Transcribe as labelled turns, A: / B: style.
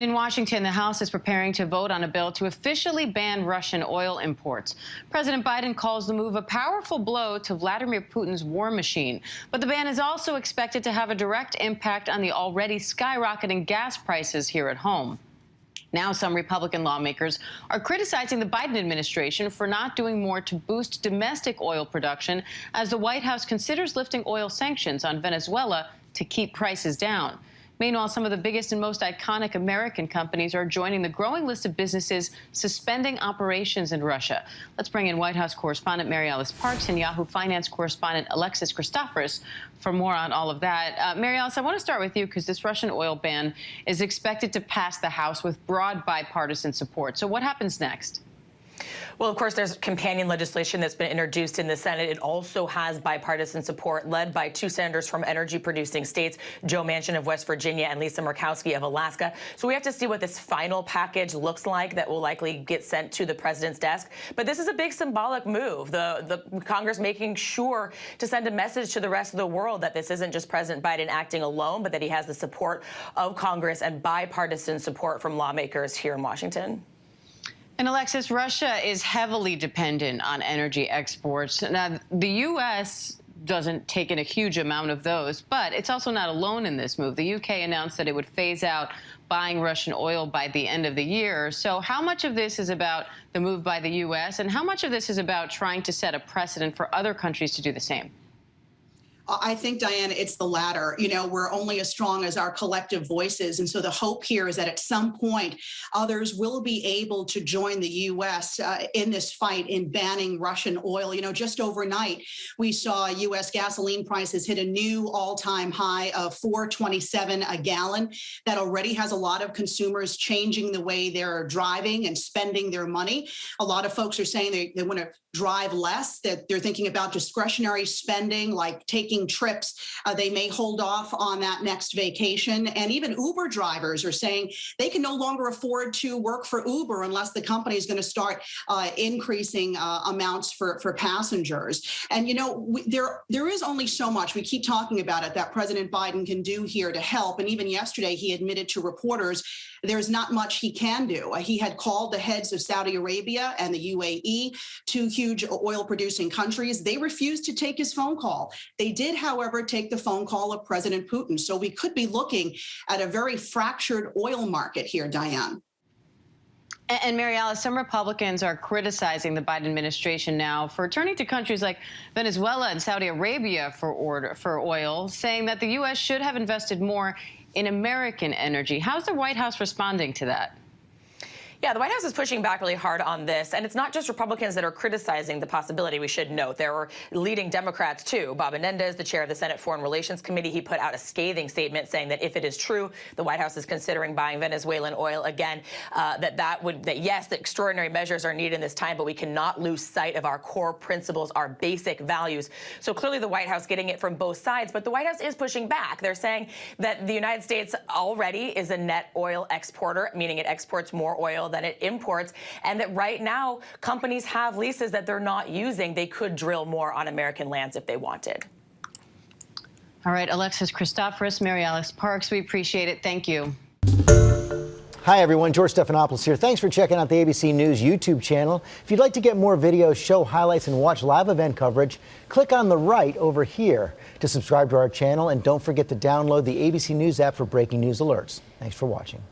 A: In Washington, the House is preparing to vote on a bill to officially ban Russian oil imports. President Biden calls the move a powerful blow to Vladimir Putin's war machine. But the ban is also expected to have a direct impact on the already skyrocketing gas prices here at home. Now, some Republican lawmakers are criticizing the Biden administration for not doing more to boost domestic oil production as the White House considers lifting oil sanctions on Venezuela to keep prices down. Meanwhile, some of the biggest and most iconic American companies are joining the growing list of businesses suspending operations in Russia. Let's bring in White House correspondent Mary Alice Parks and Yahoo Finance correspondent Alexis Christoforous for more on all of that. Mary Alice, I want to start with you because this Russian oil ban is expected to pass the House with broad bipartisan support. So what happens next?
B: Well, of course, there's companion legislation that's been introduced in the Senate. It also has bipartisan support led by two senators from energy-producing states, Joe Manchin of West Virginia and Lisa Murkowski of Alaska. So we have to see what this final package looks like that will likely get sent to the president's desk. But this is a big symbolic move. The Congress making sure to send a message to the rest of the world that this isn't just President Biden acting alone, but that he has the support of Congress and bipartisan support from lawmakers here in Washington.
A: And Alexis, Russia is heavily dependent on energy exports. Now, the U.S. doesn't take in a huge amount of those, but it's also not alone in this move. The U.K. announced that it would phase out buying Russian oil by the end of the year. So how much of this is about the move by the U.S., and how much of this is about trying to set a precedent for other countries to do the same?
C: I think, Diane, it's the latter. You know, we're only as strong as our collective voices. And so the hope here is that at some point, others will be able to join the U.S. In this fight in banning Russian oil. You know, just overnight, we saw U.S. gasoline prices hit a new all-time high of $4.27 a gallon. That already has a lot of consumers changing the way they're driving and spending their money. A lot of folks are saying they want to drive less, that they're thinking about discretionary spending, like taking trips. They may hold off on that next vacation. And even Uber drivers are saying they can no longer afford to work for Uber unless the company is going to start increasing amounts for passengers. And, you know, there is only so much, we keep talking about it, that President Biden can do here to help. And even yesterday, he admitted to reporters there's not much he can do. He had called the heads of Saudi Arabia and the UAE, two huge oil-producing countries. They refused to take his phone call. They did, however, take the phone call of President Putin. So we could be looking at a very fractured oil market here, Diane.
A: And Mary Alice, some Republicans are criticizing the Biden administration now for turning to countries like Venezuela and Saudi Arabia for oil, saying that the U.S. should have invested more in American energy. How's the White House responding to that?
B: Yeah, the White House is pushing back really hard on this. And it's not just Republicans that are criticizing the possibility, we should note. There were leading Democrats, too. Bob Menendez, the chair of the Senate Foreign Relations Committee, he put out a scathing statement saying that if it is true, the White House is considering buying Venezuelan oil again, that yes, the extraordinary measures are needed in this time, but we cannot lose sight of our core principles, our basic values. So clearly the White House getting it from both sides, but the White House is pushing back. They're saying that the United States already is a net oil exporter, meaning it exports more oil than it imports, and that right now companies have leases that they're not using. They could drill more on American lands if they wanted.
A: All right, Alexis Christoforous, Mary Alice Parks, we appreciate it. Thank you.
D: Hi, everyone. George Stephanopoulos here. Thanks for checking out the ABC News YouTube channel. If you'd like to get more videos, show highlights, and watch live event coverage, click on the right over here to subscribe to our channel. And don't forget to download the ABC News app for breaking news alerts. Thanks for watching.